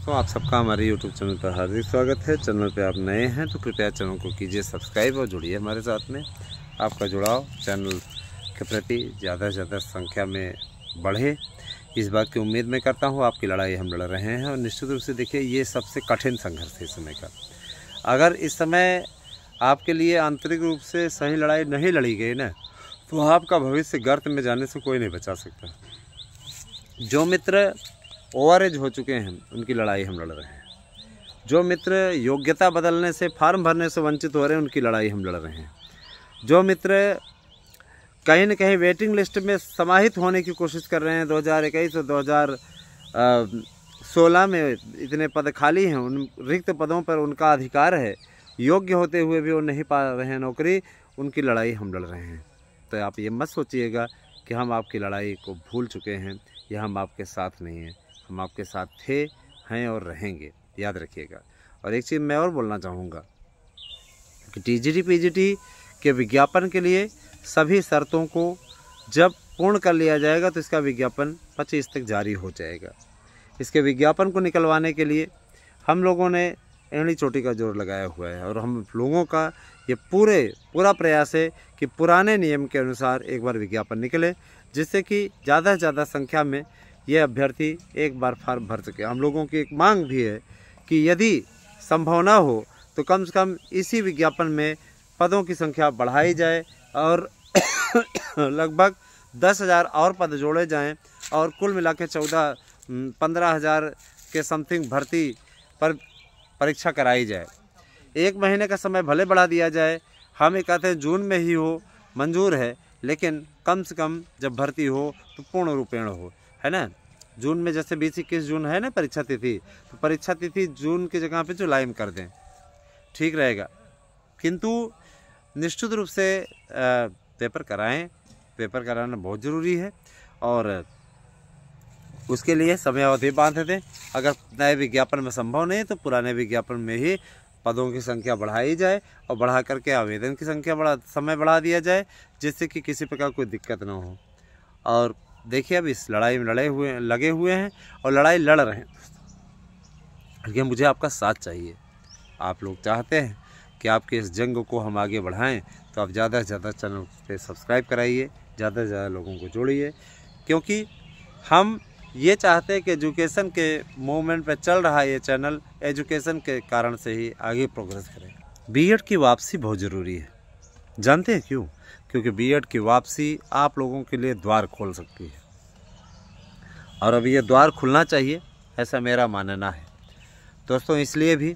दोस्तों, आप सबका हमारे YouTube चैनल पर हार्दिक स्वागत है। चैनल पे आप नए हैं तो कृपया चैनल को कीजिए सब्सक्राइब और जुड़िए हमारे साथ में। आपका जुड़ाव चैनल के प्रति ज़्यादा से ज़्यादा संख्या में बढ़े, इस बात की उम्मीद मैं करता हूँ। आपकी लड़ाई हम लड़ रहे हैं और निश्चित रूप से देखिए, ये सबसे कठिन संघर्ष है इस समय का। अगर इस समय आपके लिए आंतरिक रूप से सही लड़ाई नहीं लड़ी गई ना, तो आपका भविष्य गर्त में जाने से कोई नहीं बचा सकता। जो मित्र ओवरेज हो चुके हैं, उनकी लड़ाई हम लड़ रहे हैं। जो मित्र योग्यता बदलने से, फॉर्म भरने से वंचित हो रहे हैं, उनकी लड़ाई हम लड़ रहे हैं। जो मित्र कहीं न कहीं वेटिंग लिस्ट में समाहित होने की कोशिश कर रहे हैं, 2021 और 2016 में इतने पद खाली हैं, उन रिक्त पदों पर उनका अधिकार है, योग्य होते हुए भी वो नहीं पा रहे हैं नौकरी, उनकी लड़ाई हम लड़ रहे हैं। तो आप ये मत सोचिएगा कि हम आपकी लड़ाई को भूल चुके हैं या हम आपके साथ नहीं हैं। हम आपके साथ थे, हैं और रहेंगे, याद रखिएगा। और एक चीज़ मैं और बोलना चाहूँगा कि टीजीटी पीजीटी के विज्ञापन के लिए सभी शर्तों को जब पूर्ण कर लिया जाएगा तो इसका विज्ञापन 25 तक जारी हो जाएगा। इसके विज्ञापन को निकलवाने के लिए हम लोगों ने एड़ी चोटी का जोर लगाया हुआ है और हम लोगों का ये पूरा प्रयास है कि पुराने नियम के अनुसार एक बार विज्ञापन निकले, जिससे कि ज़्यादा से ज़्यादा संख्या में ये अभ्यर्थी एक बार फॉर्म भर सके। हम लोगों की एक मांग भी है कि यदि संभव ना हो तो कम से कम इसी विज्ञापन में पदों की संख्या बढ़ाई जाए और लगभग 10,000 और पद जोड़े जाएं और कुल मिला के 15,000 के समथिंग भर्ती पर परीक्षा कराई जाए। 1 महीने का समय भले बढ़ा दिया जाए, हम ये कहते हैं जून में ही हो, मंजूर है, लेकिन कम से कम जब भर्ती हो तो पूर्ण रूपेण हो, है ना। जून में जैसे 20-21 जून है ना परीक्षा तिथि, तो परीक्षा तिथि जून की जगह पे जुलाई में कर दें, ठीक रहेगा। किंतु निश्चित रूप से पेपर कराएं, पेपर कराना बहुत ज़रूरी है और उसके लिए समय अवधि बांध दें। अगर नए विज्ञापन में संभव नहीं तो पुराने विज्ञापन में ही पदों की संख्या बढ़ाई जाए और बढ़ा करके आवेदन की संख्या समय बढ़ा दिया जाए, जिससे कि किसी प्रकार कोई दिक्कत ना हो। और देखिए, अब इस लड़ाई में लगे हुए हैं और लड़ाई लड़ रहे हैं दोस्तों। लेकिन मुझे आपका साथ चाहिए। आप लोग चाहते हैं कि आपके इस जंग को हम आगे बढ़ाएं, तो आप ज़्यादा से ज़्यादा चैनल पे सब्सक्राइब कराइए, ज़्यादा से ज़्यादा लोगों को जोड़िए, क्योंकि हम ये चाहते हैं कि एजुकेशन के मूवमेंट पे चल रहा है ये चैनल, एजुकेशन के कारण से ही आगे प्रोग्रेस करें। बीएड की वापसी बहुत ज़रूरी है। जानते हैं क्यों? क्योंकि बीएड की वापसी आप लोगों के लिए द्वार खोल सकती है और अब ये द्वार खुलना चाहिए, ऐसा मेरा मानना है दोस्तों। इसलिए भी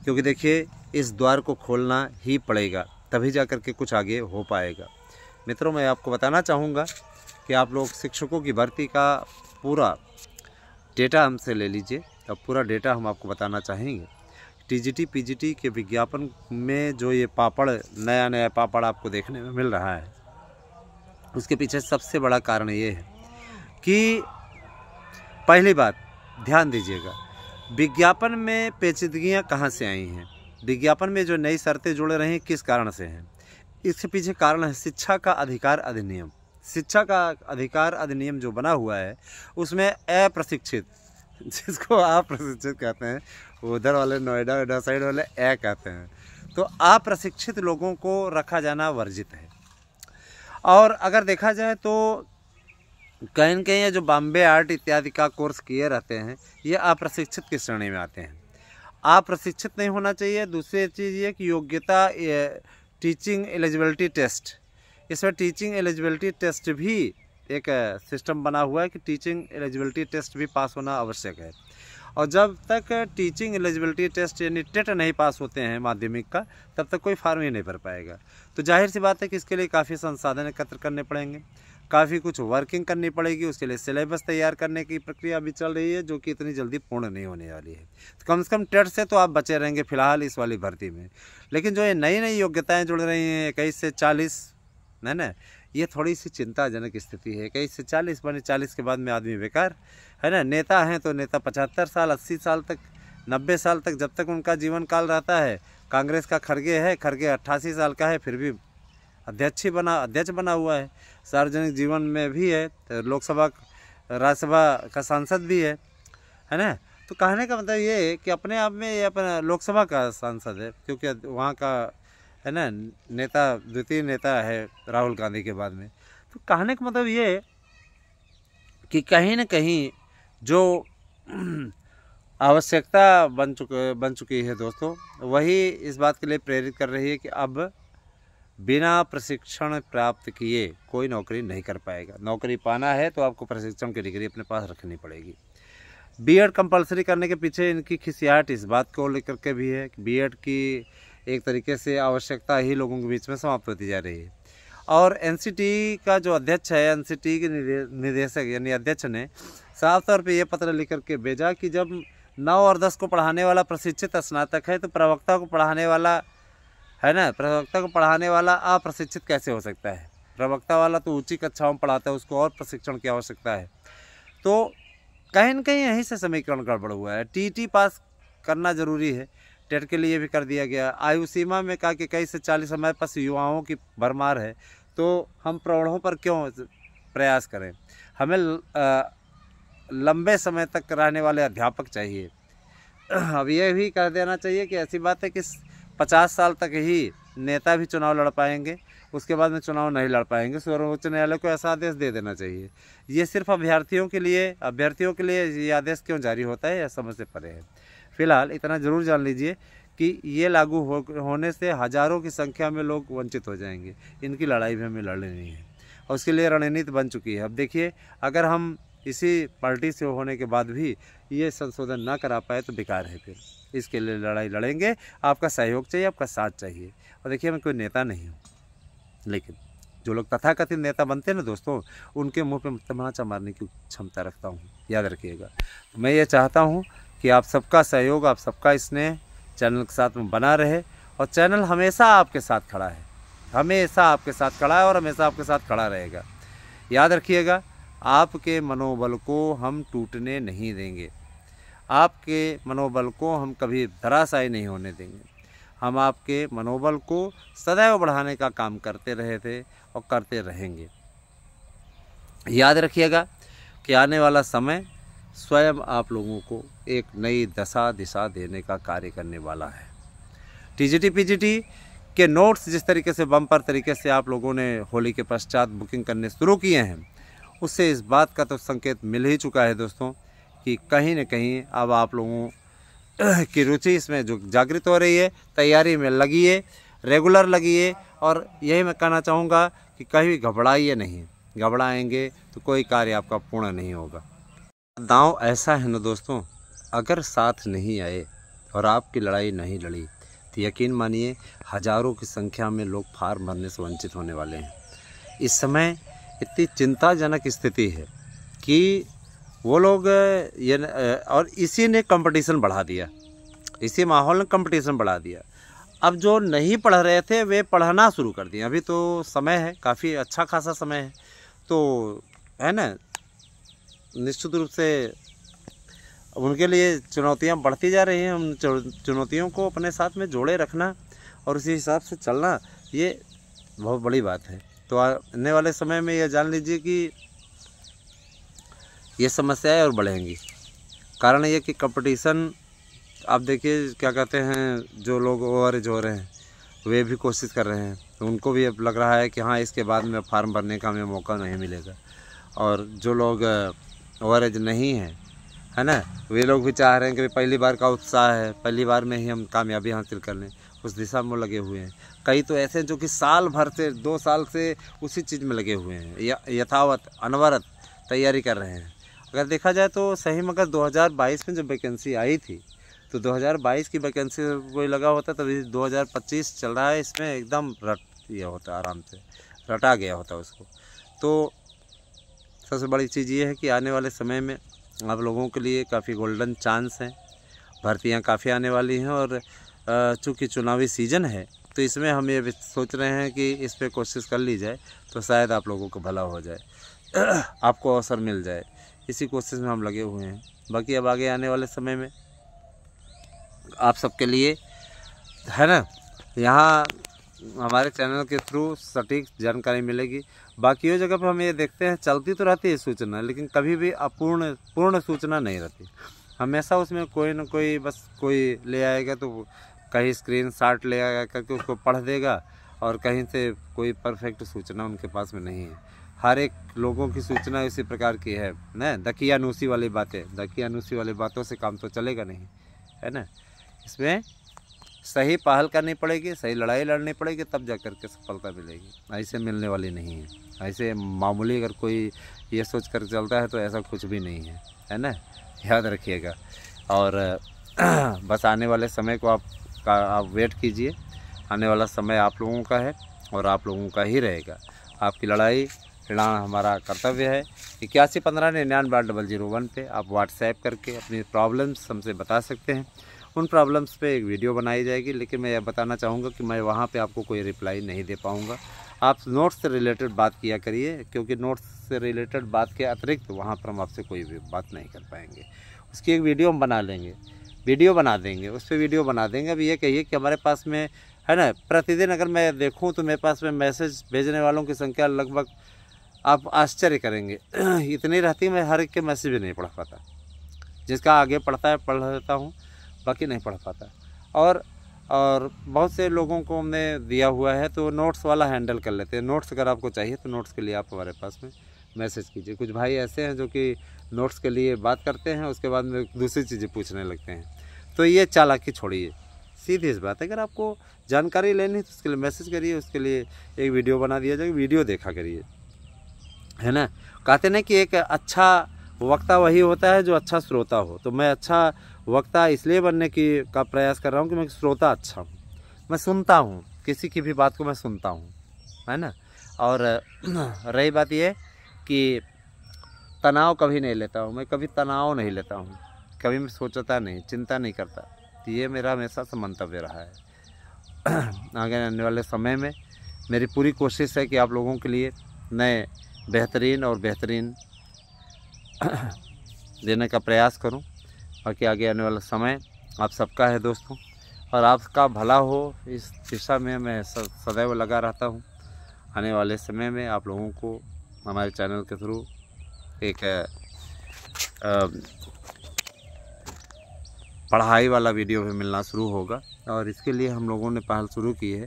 क्योंकि देखिए, इस द्वार को खोलना ही पड़ेगा, तभी जा कर के कुछ आगे हो पाएगा। मित्रों, मैं आपको बताना चाहूँगा कि आप लोग शिक्षकों की भर्ती का पूरा डेटा हमसे ले लीजिए और पूरा डेटा हम आपको बताना चाहेंगे। टीजीटी पीजीटी के विज्ञापन में जो ये पापड़, नया पापड़ आपको देखने में मिल रहा है, उसके पीछे सबसे बड़ा कारण ये है कि पहली बात ध्यान दीजिएगा, विज्ञापन में पेचीदगियाँ कहाँ से आई हैं। विज्ञापन में जो नई शर्तें जुड़ रही हैं, किस कारण से हैं? इसके पीछे कारण है शिक्षा का अधिकार अधिनियम। शिक्षा का अधिकार अधिनियम जो बना हुआ है, उसमें अप्रशिक्षित, जिसको अप्रशिक्षित कहते हैं, उधर वाले नोएडा साइड वाले कहते हैं, तो अप्रशिक्षित लोगों को रखा जाना वर्जित है। और अगर देखा जाए तो कहीं न कहीं ये जो बॉम्बे आर्ट इत्यादि का कोर्स किए रहते हैं, ये अप्रशिक्षित की श्रेणी में आते हैं। अप्रशिक्षित नहीं होना चाहिए। दूसरी चीज़ ये कि योग्यता, टीचिंग एलिजिबिलिटी टेस्ट, इसमें टीचिंग एलिजिबिलिटी टेस्ट भी एक सिस्टम बना हुआ है कि टीचिंग एलिजिबिलिटी टेस्ट भी पास होना आवश्यक है। और जब तक टीचिंग एलिजिबिलिटी टेस्ट यानी टेट नहीं पास होते हैं माध्यमिक का, तब तक कोई फार्म ही नहीं भर पाएगा। तो जाहिर सी बात है कि इसके लिए काफ़ी संसाधन एकत्र करने पड़ेंगे, काफ़ी कुछ वर्किंग करनी पड़ेगी। उसके लिए सिलेबस तैयार करने की प्रक्रिया भी चल रही है, जो कि इतनी जल्दी पूर्ण नहीं होने वाली है। तो कम से कम टेट से तो आप बचे रहेंगे फिलहाल इस वाली भर्ती में। लेकिन जो ये नई योग्यताएँ जुड़ रही हैं, 21 से 40, है ना, ये थोड़ी सी चिंताजनक स्थिति है। 21 से 40 बने, 40 के बाद में आदमी बेकार, है ना। नेता हैं तो नेता 75 साल, 80 साल तक, 90 साल तक, जब तक उनका जीवन काल रहता है। कांग्रेस का खड़गे है, खड़गे 88 साल का है, फिर भी अध्यक्ष बना हुआ है। सार्वजनिक जीवन में भी है, तो लोकसभा राज्यसभा का सांसद भी है ना। तो कहने का मतलब ये है कि अपने आप में ये अपना लोकसभा का सांसद है, क्योंकि वहाँ का है ना नेता, द्वितीय नेता है राहुल गांधी के बाद में। तो कहने का मतलब ये है कि कहीं न कहीं जो आवश्यकता बन चुकी है दोस्तों, वही इस बात के लिए प्रेरित कर रही है कि अब बिना प्रशिक्षण प्राप्त किए कोई नौकरी नहीं कर पाएगा। नौकरी पाना है तो आपको प्रशिक्षण की डिग्री अपने पास रखनी पड़ेगी। बीएड कंपलसरी करने के पीछे इनकी खिसियाहट इस बात को लेकर के भी है कि बीएड की एक तरीके से आवश्यकता ही लोगों के बीच में समाप्त होती जा रही है। और एनसीटी का जो अध्यक्ष है, एनसीटी के निदेशक यानी अध्यक्ष ने साफ तौर पे ये पत्र लिख करके भेजा कि जब 9 और 10 को पढ़ाने वाला प्रशिक्षित स्नातक है तो प्रवक्ता को पढ़ाने वाला है ना, प्रवक्ता को पढ़ाने वाला अप्रशिक्षित कैसे हो सकता है। प्रवक्ता वाला तो ऊंची कक्षाओं में पढ़ाता है, उसको और प्रशिक्षण की आवश्यकता है। तो कहीं न कहीं यहीं से समीकरण गड़बड़ हुआ है। टीटी पास करना जरूरी है, टेट के लिए भी कर दिया गया। आयु सीमा में कहा कि 21 से 40 हमारे पास युवाओं की भरमार है, तो हम प्रौढ़ों पर क्यों प्रयास करें। हमें लंबे समय तक रहने वाले अध्यापक चाहिए। अब ये भी कह देना चाहिए कि ऐसी बात है कि 50 साल तक ही नेता भी चुनाव लड़ पाएंगे, उसके बाद में चुनाव नहीं लड़ पाएंगे। सर्वोच्च न्यायालय को ऐसा आदेश दे देना चाहिए। ये सिर्फ अभ्यर्थियों के लिए ये आदेश क्यों जारी होता है, यह समझ से परे है। फिलहाल इतना ज़रूर जान लीजिए कि ये लागू होने से हज़ारों की संख्या में लोग वंचित हो जाएंगे। इनकी लड़ाई भी हमें लड़नी है और उसके लिए रणनीति बन चुकी है। अब देखिए, अगर हम इसी पार्टी से होने के बाद भी ये संशोधन ना करा पाए तो बेकार है। फिर इसके लिए लड़ाई लड़ेंगे। आपका सहयोग चाहिए, आपका साथ चाहिए। और देखिए, मैं कोई नेता नहीं हूँ, लेकिन जो लोग तथाकथित नेता बनते हैं ना दोस्तों, उनके मुंह पे तमाचा मारने की क्षमता रखता हूँ, याद रखिएगा। मैं ये चाहता हूँ कि आप सबका सहयोग, आप सबका स्नेह चैनल के साथ में बना रहे। और चैनल हमेशा आपके साथ खड़ा है, हमेशा आपके साथ खड़ा है और हमेशा आपके साथ खड़ा रहेगा। याद रखिएगा, आपके मनोबल को हम टूटने नहीं देंगे, आपके मनोबल को हम कभी धराशायी नहीं होने देंगे। हम आपके मनोबल को सदैव बढ़ाने का काम करते रहे थे और करते रहेंगे। याद रखिएगा कि आने वाला समय स्वयं आप लोगों को एक नई दिशा देने का कार्य करने वाला है। टीजीटी पीजीटी के नोट्स जिस तरीके से बम्पर तरीके से आप लोगों ने होली के पश्चात बुकिंग करने शुरू किए हैं, उससे इस बात का तो संकेत मिल ही चुका है दोस्तों कि कहीं न कहीं अब आप लोगों की रुचि इसमें जो जागृत हो रही है। तैयारी में लगिए, रेगुलर लगिए। और यही मैं कहना चाहूँगा कि कहीं घबराइए नहीं, घबराएंगे तो कोई कार्य आपका पूर्ण नहीं होगा। दांव ऐसा है ना दोस्तों, अगर साथ नहीं आए और आपकी लड़ाई नहीं लड़ी तो यकीन मानिए हज़ारों की संख्या में लोग फार्म भरने से वंचित होने वाले हैं। इस समय इतनी चिंताजनक स्थिति है कि वो लोग और इसी ने कंपटीशन बढ़ा दिया, इसी माहौल ने कंपटीशन बढ़ा दिया। अब जो नहीं पढ़ रहे थे वे पढ़ना शुरू कर दिए। अभी तो समय है, काफ़ी अच्छा खासा समय है, तो है ना, निश्चित रूप से उनके लिए चुनौतियां बढ़ती जा रही हैं। उन चुनौतियों को अपने साथ में जोड़े रखना और उसी हिसाब से चलना, ये बहुत बड़ी बात है। तो आने वाले समय में यह जान लीजिए कि ये समस्याएं और बढ़ेंगी। कारण ये कि कंपटीशन, आप देखिए क्या कहते हैं, जो लोग ओवरेज हो रहे हैं वे भी कोशिश कर रहे हैं, तो उनको भी अब लग रहा है कि हाँ, इसके बाद में फार्म भरने का हमें मौका नहीं मिलेगा। और जो लोग ओवरेज नहीं हैं, है ना, वे लोग भी चाह रहे हैं कि पहली बार का उत्साह है, पहली बार में ही हम कामयाबी हासिल कर लें, उस दिशा में लगे हुए हैं। कई तो ऐसे जो कि साल भर से 2 साल से उसी चीज़ में लगे हुए हैं, यथावत अनवरत तैयारी कर रहे हैं। अगर देखा जाए तो सही में अगर 2022 में जब वैकेंसी आई थी तो 2022 की वैकेंसी कोई लगा होता, तभी 2025 चल रहा है, इसमें एकदम रट दिया होता, आराम से रटा गया होता उसको। तो सबसे बड़ी चीज़ ये है कि आने वाले समय में आप लोगों के लिए काफ़ी गोल्डन चांस हैं, भर्तियां काफ़ी आने वाली हैं। और चूँकि चुनावी सीज़न है तो इसमें हम ये सोच रहे हैं कि इस पर कोशिश कर ली जाए तो शायद आप लोगों को भला हो जाए, आपको अवसर मिल जाए। इसी कोशिश में हम लगे हुए हैं। बाकी अब आगे आने वाले समय में आप सबके लिए, है ना, यहाँ हमारे चैनल के थ्रू सटीक जानकारी मिलेगी। बाकी वो जगह पर हम ये देखते हैं, चलती तो रहती है सूचना, लेकिन कभी भी पूर्ण सूचना नहीं रहती। हमेशा उसमें कोई ना कोई बस कोई ले आएगा तो कहीं स्क्रीनशॉट ले आया करके उसको पढ़ देगा और कहीं से कोई परफेक्ट सूचना उनके पास में नहीं है। हर एक लोगों की सूचना इसी प्रकार की है ना, दकियानूसी वाली बातें, दकियानूसी वाली बातों से काम तो चलेगा नहीं, है ना। इसमें सही पहल करनी पड़ेगी, सही लड़ाई लड़नी पड़ेगी, तब जा कर के सफलता मिलेगी। ऐसे मिलने वाली नहीं है। ऐसे मामूली अगर कोई ये सोच कर चलता है तो ऐसा कुछ भी नहीं है ना, याद रखिएगा। और बस आने वाले समय को आप वेट कीजिए। आने वाला समय आप लोगों का है और आप लोगों का ही रहेगा। आपकी लड़ाई लड़ाना हमारा कर्तव्य है। 8115998001 पे आप व्हाट्सएप करके अपनी प्रॉब्लम्स हमसे बता सकते हैं। उन प्रॉब्लम्स पे एक वीडियो बनाई जाएगी, लेकिन मैं यह बताना चाहूँगा कि मैं वहाँ पे आपको कोई रिप्लाई नहीं दे पाऊँगा। आप नोट्स से रिलेटेड बात किया करिए, क्योंकि नोट्स से रिलेटेड बात के अतिरिक्त वहाँ पर हम आपसे कोई भी बात नहीं कर पाएंगे। उसकी एक वीडियो हम बना लेंगे, वीडियो बना देंगे, उस पर वीडियो बना देंगे। अब ये कहिए कि हमारे पास में है ना, प्रतिदिन अगर मैं देखूँ तो मेरे पास में मैसेज भेजने वालों की संख्या लगभग आप आश्चर्य करेंगे इतनी रहती है। मैं हर एक के मैसेज भी नहीं पढ़ पाता, जिसका आगे पढ़ता है पढ़ लेता हूँ, बाकी नहीं पढ़ पाता। और बहुत से लोगों को हमने दिया हुआ है तो नोट्स वाला हैंडल कर लेते हैं। नोट्स अगर आपको चाहिए तो नोट्स के लिए आप हमारे पास में मैसेज कीजिए। कुछ भाई ऐसे हैं जो कि नोट्स के लिए बात करते हैं, उसके बाद में दूसरी चीज़ें पूछने लगते हैं। तो ये चालाकी छोड़िए, सीधी इस बात है। अगर आपको जानकारी लेनी है तो उसके लिए मैसेज करिए, उसके लिए एक वीडियो बना दिया जाएगा, वीडियो देखा करिए, है ना। कहते ना कि एक अच्छा वक्ता वही होता है जो अच्छा श्रोता हो। तो मैं अच्छा वक्ता इसलिए बनने का प्रयास कर रहा हूँ कि मैं श्रोता अच्छा हूँ, मैं सुनता हूँ, किसी की भी बात को मैं सुनता हूँ, है ना। और रही बात ये कि तनाव कभी नहीं लेता हूँ, मैं कभी तनाव नहीं लेता हूँ, कभी मैं सोचता नहीं, चिंता नहीं करता। तो ये मेरा हमेशा से मंतव्य रहा है। आगे आने वाले समय में मेरी पूरी कोशिश है कि आप लोगों के लिए नए बेहतरीन और बेहतरीन देने का प्रयास करूं। बाकी आगे आने वाला समय आप सबका है दोस्तों, और आपका भला हो इस दिशा में मैं सदैव लगा रहता हूं। आने वाले समय में आप लोगों को हमारे चैनल के थ्रू एक पढ़ाई वाला वीडियो भी मिलना शुरू होगा, और इसके लिए हम लोगों ने पहल शुरू की है।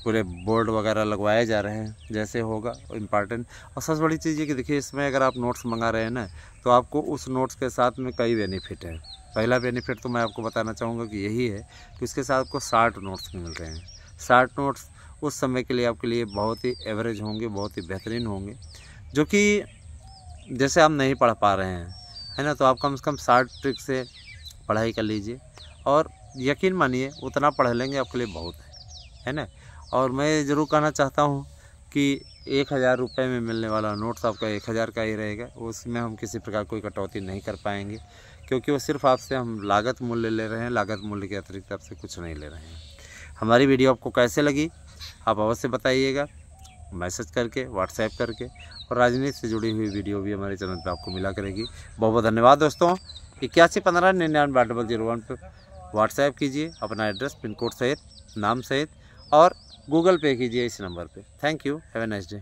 पूरे बोर्ड वगैरह लगवाए जा रहे हैं, जैसे होगा इम्पॉर्टेंट। और सबसे बड़ी चीज़ ये कि देखिए, इसमें अगर आप नोट्स मंगा रहे हैं ना, तो आपको उस नोट्स के साथ में कई बेनिफिट है। पहला बेनिफिट तो मैं आपको बताना चाहूँगा कि यही है कि इसके साथ आपको 60 नोट्स मिल रहे हैं। 60 नोट्स उस समय के लिए आपके लिए बहुत ही एवरेज होंगे, बहुत ही बेहतरीन होंगे, जो कि जैसे आप नहीं पढ़ पा रहे हैं, है ना, तो आप कम से कम 60 ट्रिक से पढ़ाई कर लीजिए, और यकीन मानिए उतना पढ़ लेंगे आपके लिए बहुत है ना। और मैं ज़रूर कहना चाहता हूँ कि 1000 रुपये में मिलने वाला नोट्स आपका 1000 का ही रहेगा। उसमें हम किसी प्रकार कोई कटौती नहीं कर पाएंगे, क्योंकि वो सिर्फ आपसे हम लागत मूल्य ले रहे हैं। लागत मूल्य के अतिरिक्त आपसे कुछ नहीं ले रहे हैं। हमारी वीडियो आपको कैसे लगी आप अवश्य बताइएगा, मैसेज करके, व्हाट्सएप करके। और राजनीति से जुड़ी हुई वीडियो भी हमारे चैनल पर आपको मिला करेगी। बहुत बहुत धन्यवाद दोस्तों। 8115998001 पर व्हाट्सएप कीजिए, अपना एड्रेस, पिन कोड सहित, नाम सहित, और गूगल पे कीजिए इस नंबर पे। Thank you, have a nice day.